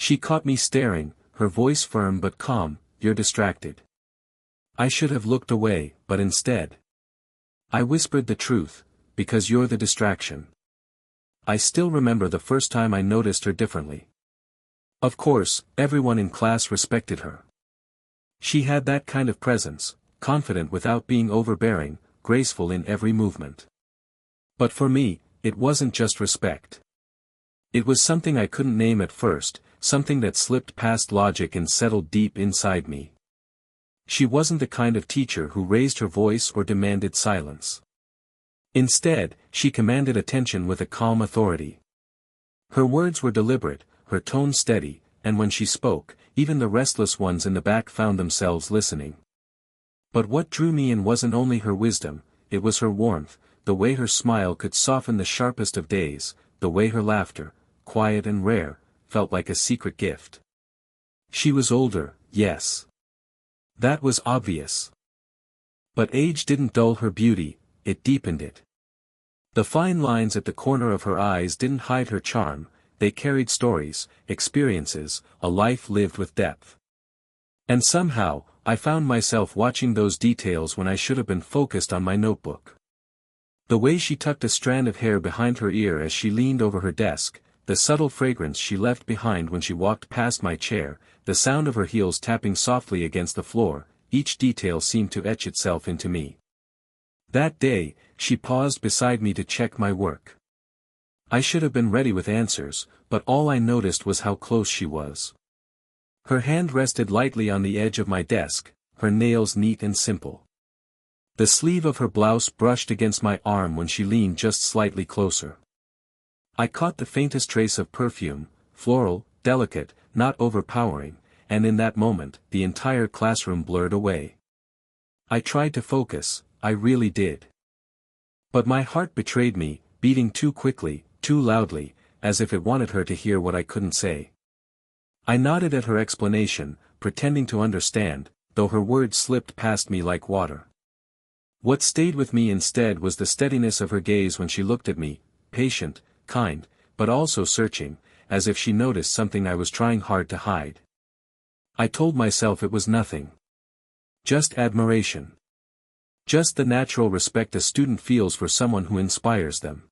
She caught me staring, her voice firm but calm. "You're distracted." I should have looked away, but instead, I whispered the truth, "Because you're the distraction." I still remember the first time I noticed her differently. Of course, everyone in class respected her. She had that kind of presence, confident without being overbearing, graceful in every movement. But for me, it wasn't just respect. It was something I couldn't name at first, something that slipped past logic and settled deep inside me. She wasn't the kind of teacher who raised her voice or demanded silence. Instead, she commanded attention with a calm authority. Her words were deliberate, her tone steady, and when she spoke, even the restless ones in the back found themselves listening. But what drew me in wasn't only her wisdom, it was her warmth, the way her smile could soften the sharpest of days, the way her laughter, quiet and rare, felt like a secret gift. She was older, yes. That was obvious. But age didn't dull her beauty, it deepened it. The fine lines at the corner of her eyes didn't hide her charm, they carried stories, experiences, a life lived with depth. And somehow, I found myself watching those details when I should have been focused on my notebook. The way she tucked a strand of hair behind her ear as she leaned over her desk, the subtle fragrance she left behind when she walked past my chair, the sound of her heels tapping softly against the floor, each detail seemed to etch itself into me. That day, she paused beside me to check my work. I should have been ready with answers, but all I noticed was how close she was. Her hand rested lightly on the edge of my desk, her nails neat and simple. The sleeve of her blouse brushed against my arm when she leaned just slightly closer. I caught the faintest trace of perfume, floral, delicate, not overpowering, and in that moment, the entire classroom blurred away. I tried to focus, I really did. But my heart betrayed me, beating too quickly, too loudly, as if it wanted her to hear what I couldn't say. I nodded at her explanation, pretending to understand, though her words slipped past me like water. What stayed with me instead was the steadiness of her gaze when she looked at me, patient, kind, but also searching, as if she noticed something I was trying hard to hide. I told myself it was nothing. Just admiration. Just the natural respect a student feels for someone who inspires them.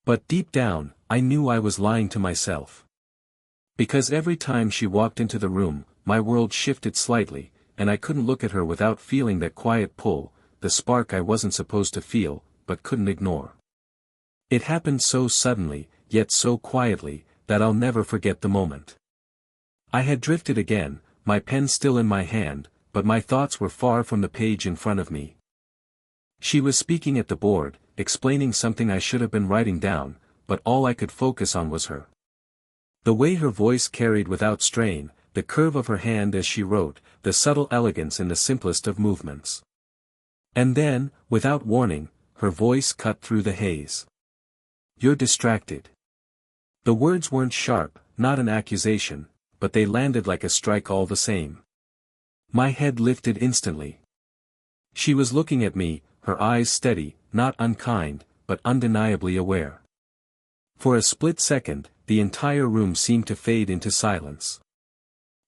But deep down, I knew I was lying to myself. Because every time she walked into the room, my world shifted slightly, and I couldn't look at her without feeling that quiet pull, the spark I wasn't supposed to feel, but couldn't ignore. It happened so suddenly, yet so quietly, that I'll never forget the moment. I had drifted again, my pen still in my hand, but my thoughts were far from the page in front of me. She was speaking at the board, explaining something I should have been writing down, but all I could focus on was her. The way her voice carried without strain, the curve of her hand as she wrote, the subtle elegance in the simplest of movements. And then, without warning, her voice cut through the haze. "You're distracted." The words weren't sharp, not an accusation, but they landed like a strike all the same. My head lifted instantly. She was looking at me, her eyes steady, not unkind, but undeniably aware. For a split second, the entire room seemed to fade into silence.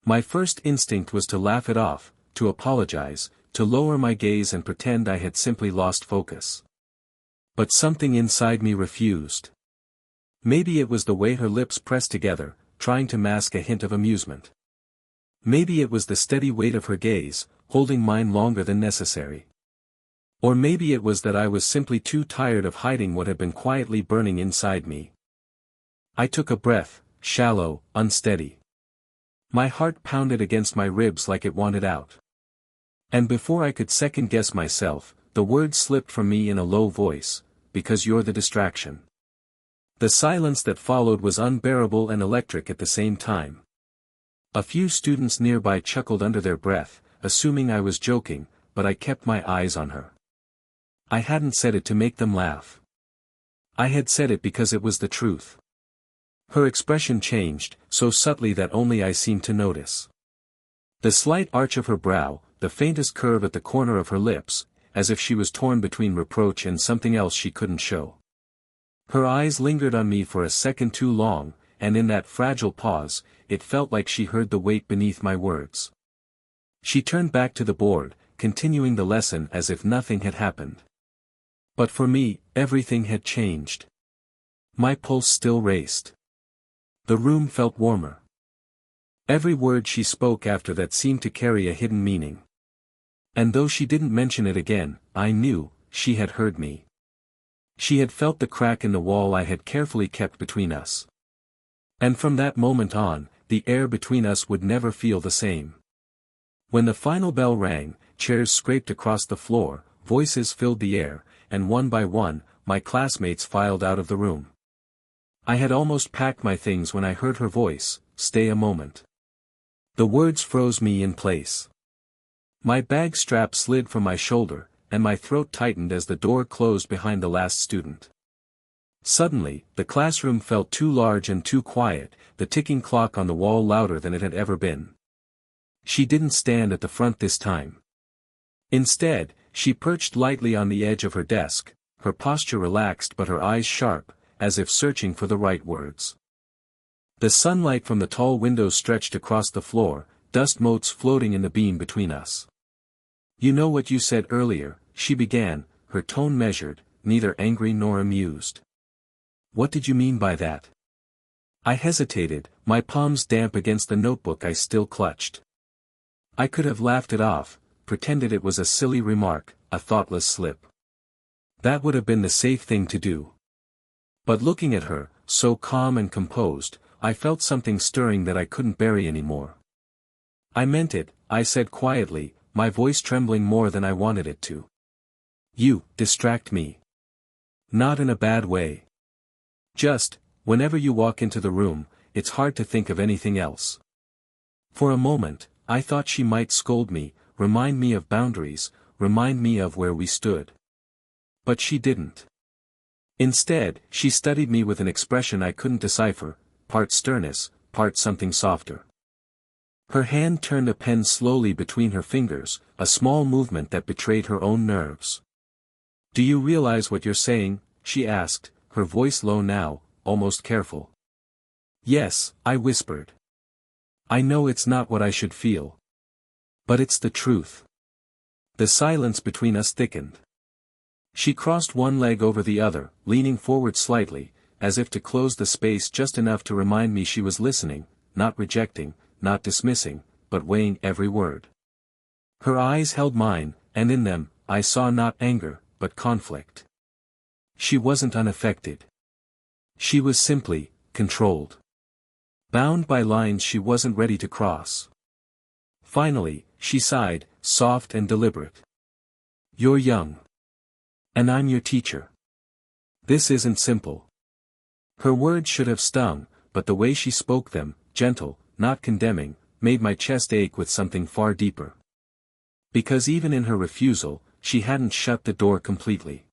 My first instinct was to laugh it off, to apologize, to lower my gaze and pretend I had simply lost focus. But something inside me refused. Maybe it was the way her lips pressed together, trying to mask a hint of amusement. Maybe it was the steady weight of her gaze, holding mine longer than necessary. Or maybe it was that I was simply too tired of hiding what had been quietly burning inside me. I took a breath, shallow, unsteady. My heart pounded against my ribs like it wanted out. And before I could second-guess myself, the words slipped from me in a low voice, "Because you're the distraction." The silence that followed was unbearable and electric at the same time. A few students nearby chuckled under their breath, assuming I was joking, but I kept my eyes on her. I hadn't said it to make them laugh. I had said it because it was the truth. Her expression changed, so subtly that only I seemed to notice. The slight arch of her brow, the faintest curve at the corner of her lips, as if she was torn between reproach and something else she couldn't show. Her eyes lingered on me for a second too long, and in that fragile pause, it felt like she heard the weight beneath my words. She turned back to the board, continuing the lesson as if nothing had happened. But for me, everything had changed. My pulse still raced. The room felt warmer. Every word she spoke after that seemed to carry a hidden meaning. And though she didn't mention it again, I knew, she had heard me. She had felt the crack in the wall I had carefully kept between us. And from that moment on, the air between us would never feel the same. When the final bell rang, chairs scraped across the floor, voices filled the air, and one by one, my classmates filed out of the room. I had almost packed my things when I heard her voice, "Stay a moment." The words froze me in place. My bag strap slid from my shoulder, and my throat tightened as the door closed behind the last student. Suddenly, the classroom felt too large and too quiet, the ticking clock on the wall louder than it had ever been. She didn't stand at the front this time. Instead, she perched lightly on the edge of her desk, her posture relaxed but her eyes sharp, as if searching for the right words. The sunlight from the tall windows stretched across the floor, dust motes floating in the beam between us. "You know what you said earlier," she began, her tone measured, neither angry nor amused. "What did you mean by that?" I hesitated, my palms damp against the notebook I still clutched. I could have laughed it off, pretended it was a silly remark, a thoughtless slip. That would have been the safe thing to do. But looking at her, so calm and composed, I felt something stirring that I couldn't bury anymore. "I meant it," I said quietly, my voice trembling more than I wanted it to. "You distract me. Not in a bad way. Just, whenever you walk into the room, it's hard to think of anything else." For a moment, I thought she might scold me, remind me of boundaries, remind me of where we stood. But she didn't. Instead, she studied me with an expression I couldn't decipher, part sternness, part something softer. Her hand turned a pen slowly between her fingers, a small movement that betrayed her own nerves. "Do you realize what you're saying?" she asked, her voice low now, almost careful. "Yes," I whispered. "I know it's not what I should feel. But it's the truth." The silence between us thickened. She crossed one leg over the other, leaning forward slightly, as if to close the space just enough to remind me she was listening, not rejecting, not dismissing, but weighing every word. Her eyes held mine, and in them, I saw not anger, but conflict. She wasn't unaffected. She was simply, controlled. Bound by lines she wasn't ready to cross. Finally, she sighed, soft and deliberate. "You're young. And I'm your teacher. This isn't simple." Her words should have stung, but the way she spoke them, gentle, not condemning, made my chest ache with something far deeper. Because even in her refusal, she hadn't shut the door completely.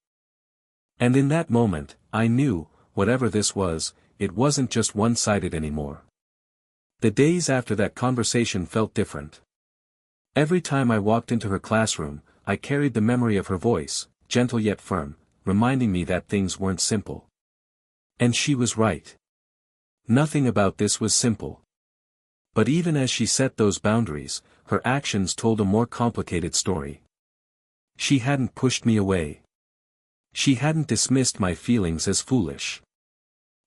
And in that moment, I knew, whatever this was, it wasn't just one-sided anymore. The days after that conversation felt different. Every time I walked into her classroom, I carried the memory of her voice, gentle yet firm, reminding me that things weren't simple. And she was right. Nothing about this was simple. But even as she set those boundaries, her actions told a more complicated story. She hadn't pushed me away. She hadn't dismissed my feelings as foolish.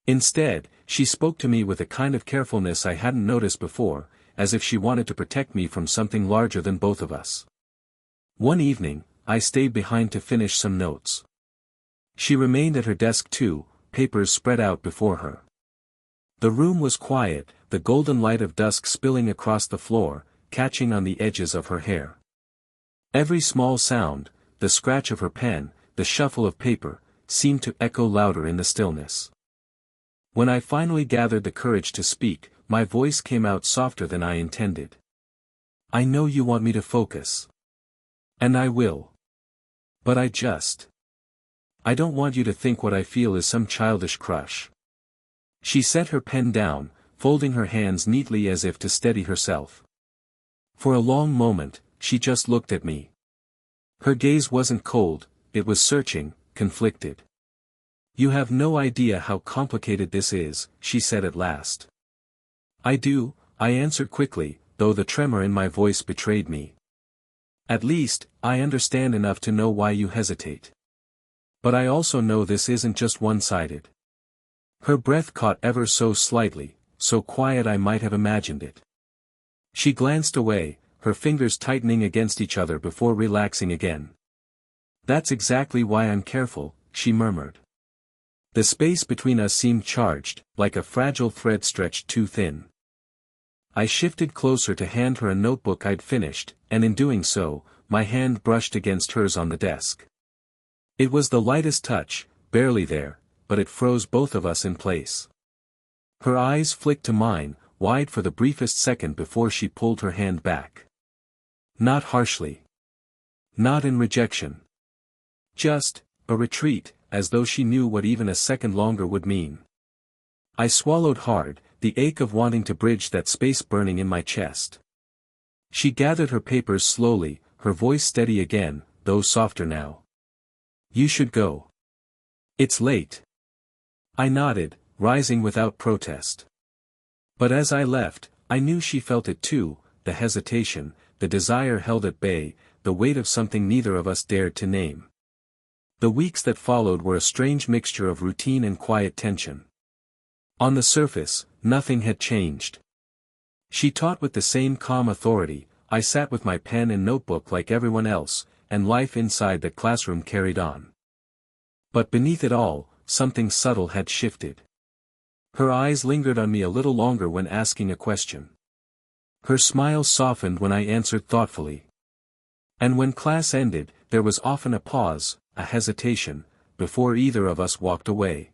Instead, she spoke to me with a kind of carefulness I hadn't noticed before, as if she wanted to protect me from something larger than both of us. One evening, I stayed behind to finish some notes. She remained at her desk too, papers spread out before her. The room was quiet, the golden light of dusk spilling across the floor, catching on the edges of her hair. Every small sound, the scratch of her pen, the shuffle of paper, seemed to echo louder in the stillness. When I finally gathered the courage to speak, my voice came out softer than I intended. "I know you want me to focus. And I will. But I don't want you to think what I feel is some childish crush." She set her pen down, folding her hands neatly as if to steady herself. For a long moment, she just looked at me. Her gaze wasn't cold, it was searching, conflicted. You have no idea how complicated this is, she said at last. I do, I answered quickly, though the tremor in my voice betrayed me. At least, I understand enough to know why you hesitate. But I also know this isn't just one-sided. Her breath caught ever so slightly, so quiet I might have imagined it. She glanced away, her fingers tightening against each other before relaxing again. That's exactly why I'm careful, she murmured. The space between us seemed charged, like a fragile thread stretched too thin. I shifted closer to hand her a notebook I'd finished, and in doing so, my hand brushed against hers on the desk. It was the lightest touch, barely there, but it froze both of us in place. Her eyes flicked to mine, wide for the briefest second before she pulled her hand back. Not harshly. Not in rejection. Just, a retreat, as though she knew what even a second longer would mean. I swallowed hard, the ache of wanting to bridge that space burning in my chest. She gathered her papers slowly, her voice steady again, though softer now. You should go. It's late. I nodded, rising without protest. But as I left, I knew she felt it too, the hesitation, the desire held at bay, the weight of something neither of us dared to name. The weeks that followed were a strange mixture of routine and quiet tension. On the surface, nothing had changed. She taught with the same calm authority, I sat with my pen and notebook like everyone else, and life inside the classroom carried on. But beneath it all, something subtle had shifted. Her eyes lingered on me a little longer when asking a question. Her smile softened when I answered thoughtfully. And when class ended, there was often a pause, a hesitation, before either of us walked away.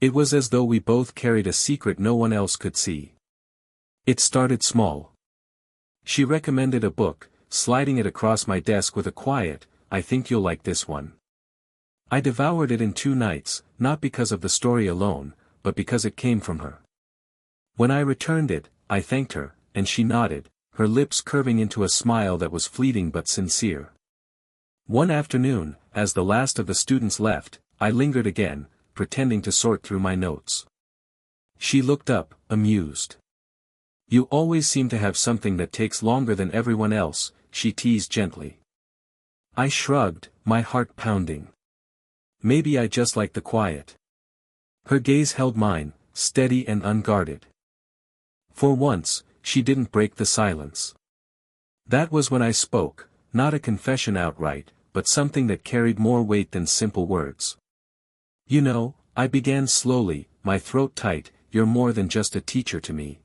It was as though we both carried a secret no one else could see. It started small. She recommended a book, sliding it across my desk with a quiet, "I think you'll like this one." I devoured it in 2 nights, not because of the story alone, but because it came from her. When I returned it, I thanked her, and she nodded, her lips curving into a smile that was fleeting but sincere. One afternoon, as the last of the students left, I lingered again, pretending to sort through my notes. She looked up, amused. You always seem to have something that takes longer than everyone else, she teased gently. I shrugged, my heart pounding. Maybe I just like the quiet. Her gaze held mine, steady and unguarded. For once, she didn't break the silence. That was when I spoke, not a confession outright, but something that carried more weight than simple words. You know, I began slowly, my throat tight, you're more than just a teacher to me.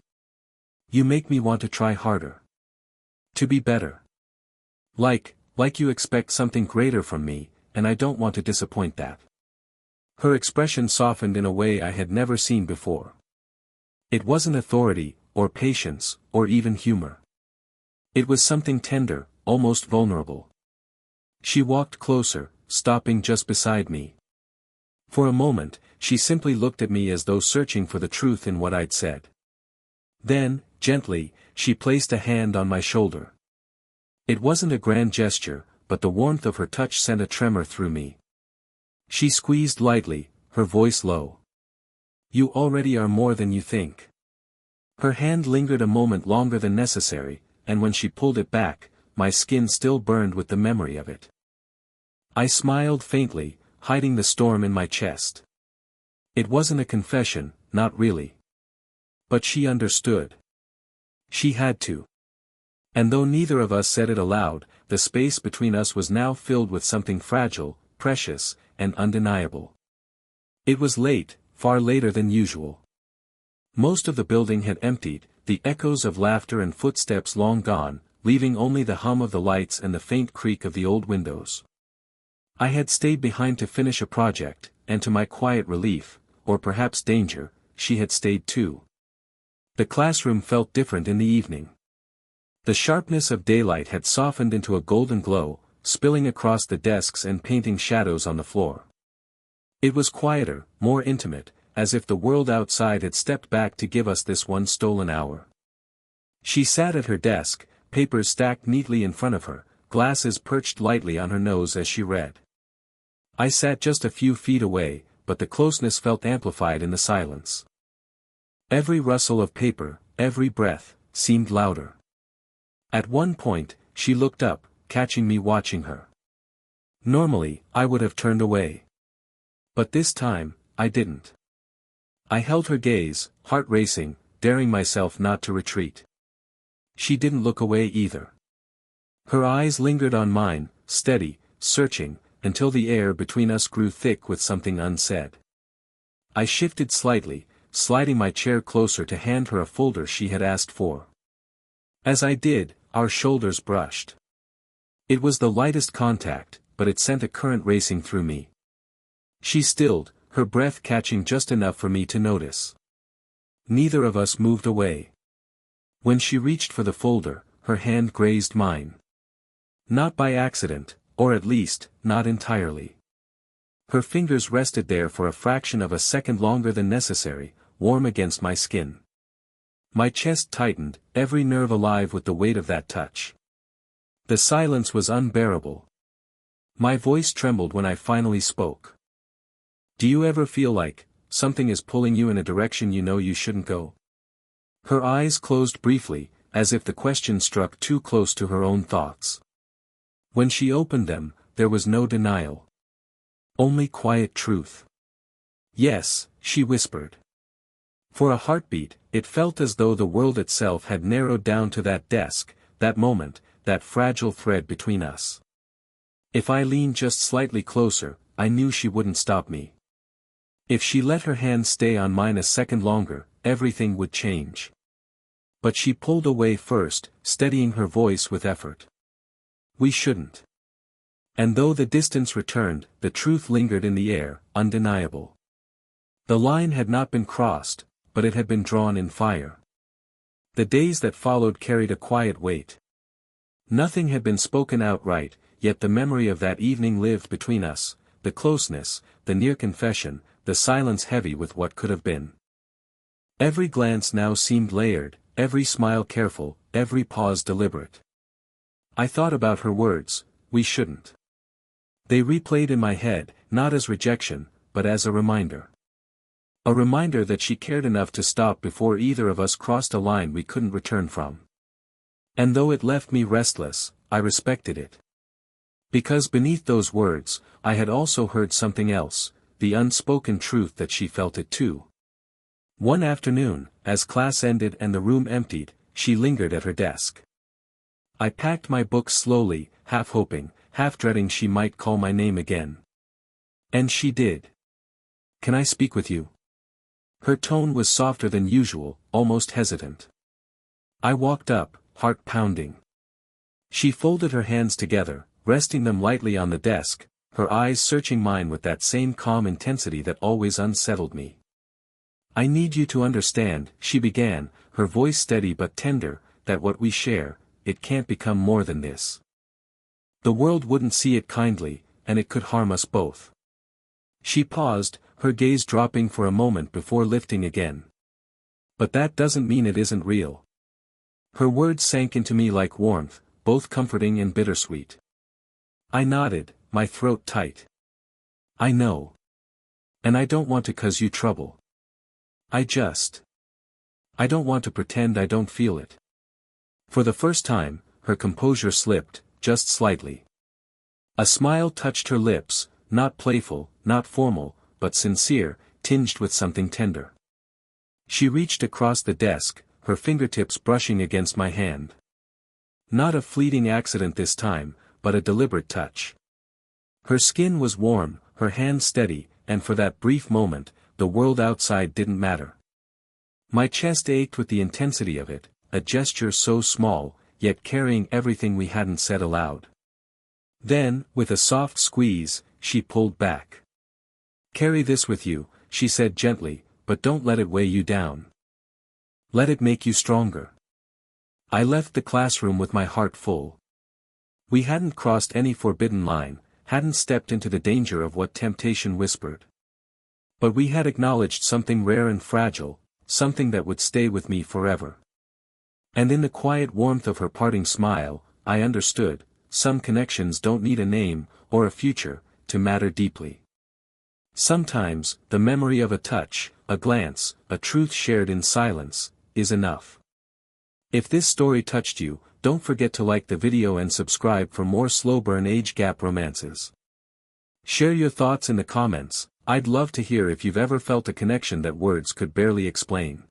You make me want to try harder. To be better. Like you expect something greater from me, and I don't want to disappoint that. Her expression softened in a way I had never seen before. It wasn't authority, or patience, or even humor. It was something tender, almost vulnerable. She walked closer, stopping just beside me. For a moment, she simply looked at me as though searching for the truth in what I'd said. Then, gently, she placed a hand on my shoulder. It wasn't a grand gesture, but the warmth of her touch sent a tremor through me. She squeezed lightly, her voice low. You already are more than you think. Her hand lingered a moment longer than necessary, and when she pulled it back, my skin still burned with the memory of it. I smiled faintly, hiding the storm in my chest. It wasn't a confession, not really. But she understood. She had to. And though neither of us said it aloud, the space between us was now filled with something fragile, precious, and undeniable. It was late, far later than usual. Most of the building had emptied, the echoes of laughter and footsteps long gone, leaving only the hum of the lights and the faint creak of the old windows. I had stayed behind to finish a project, and to my quiet relief, or perhaps danger, she had stayed too. The classroom felt different in the evening. The sharpness of daylight had softened into a golden glow, spilling across the desks and painting shadows on the floor. It was quieter, more intimate, as if the world outside had stepped back to give us this one stolen hour. She sat at her desk, papers stacked neatly in front of her, glasses perched lightly on her nose as she read. I sat just a few feet away, but the closeness felt amplified in the silence. Every rustle of paper, every breath, seemed louder. At one point, she looked up, catching me watching her. Normally, I would have turned away. But this time, I didn't. I held her gaze, heart racing, daring myself not to retreat. She didn't look away either. Her eyes lingered on mine, steady, searching, until the air between us grew thick with something unsaid. I shifted slightly, sliding my chair closer to hand her a folder she had asked for. As I did, our shoulders brushed. It was the lightest contact, but it sent a current racing through me. She stilled, her breath catching just enough for me to notice. Neither of us moved away. When she reached for the folder, her hand grazed mine. Not by accident, or at least, not entirely. Her fingers rested there for a fraction of a second longer than necessary, warm against my skin. My chest tightened, every nerve alive with the weight of that touch. The silence was unbearable. My voice trembled when I finally spoke. Do you ever feel like something is pulling you in a direction you know you shouldn't go? Her eyes closed briefly, as if the question struck too close to her own thoughts. When she opened them, there was no denial. Only quiet truth. Yes, she whispered. For a heartbeat, it felt as though the world itself had narrowed down to that desk, that moment, that fragile thread between us. If I leaned just slightly closer, I knew she wouldn't stop me. If she let her hand stay on mine a second longer, everything would change. But she pulled away first, steadying her voice with effort. We shouldn't. And though the distance returned, the truth lingered in the air, undeniable. The line had not been crossed, but it had been drawn in fire. The days that followed carried a quiet weight. Nothing had been spoken outright, yet the memory of that evening lived between us, the closeness, the near confession, the silence heavy with what could have been. Every glance now seemed layered, every smile careful, every pause deliberate. I thought about her words, we shouldn't. They replayed in my head, not as rejection, but as a reminder. A reminder that she cared enough to stop before either of us crossed a line we couldn't return from. And though it left me restless, I respected it. Because beneath those words, I had also heard something else, the unspoken truth that she felt it too. One afternoon, as class ended and the room emptied, she lingered at her desk. I packed my books slowly, half hoping, half dreading she might call my name again. And she did. Can I speak with you? Her tone was softer than usual, almost hesitant. I walked up, heart pounding. She folded her hands together, resting them lightly on the desk, her eyes searching mine with that same calm intensity that always unsettled me. I need you to understand, she began, her voice steady but tender, that what we share, it can't become more than this. The world wouldn't see it kindly, and it could harm us both. She paused, her gaze dropping for a moment before lifting again. But that doesn't mean it isn't real. Her words sank into me like warmth, both comforting and bittersweet. I nodded, my throat tight. I know. And I don't want to cause you trouble. I don't want to pretend I don't feel it. For the first time, her composure slipped, just slightly. A smile touched her lips, not playful, not formal, but sincere, tinged with something tender. She reached across the desk, her fingertips brushing against my hand. Not a fleeting accident this time, but a deliberate touch. Her skin was warm, her hand steady, and for that brief moment, the world outside didn't matter. My chest ached with the intensity of it, a gesture so small, yet carrying everything we hadn't said aloud. Then, with a soft squeeze, she pulled back. Carry this with you, she said gently, but don't let it weigh you down. Let it make you stronger. I left the classroom with my heart full. We hadn't crossed any forbidden line, hadn't stepped into the danger of what temptation whispered. But we had acknowledged something rare and fragile, something that would stay with me forever. And in the quiet warmth of her parting smile, I understood, some connections don't need a name, or a future, to matter deeply. Sometimes, the memory of a touch, a glance, a truth shared in silence, is enough. If this story touched you, don't forget to like the video and subscribe for more slow burn age gap romances. Share your thoughts in the comments. I'd love to hear if you've ever felt a connection that words could barely explain.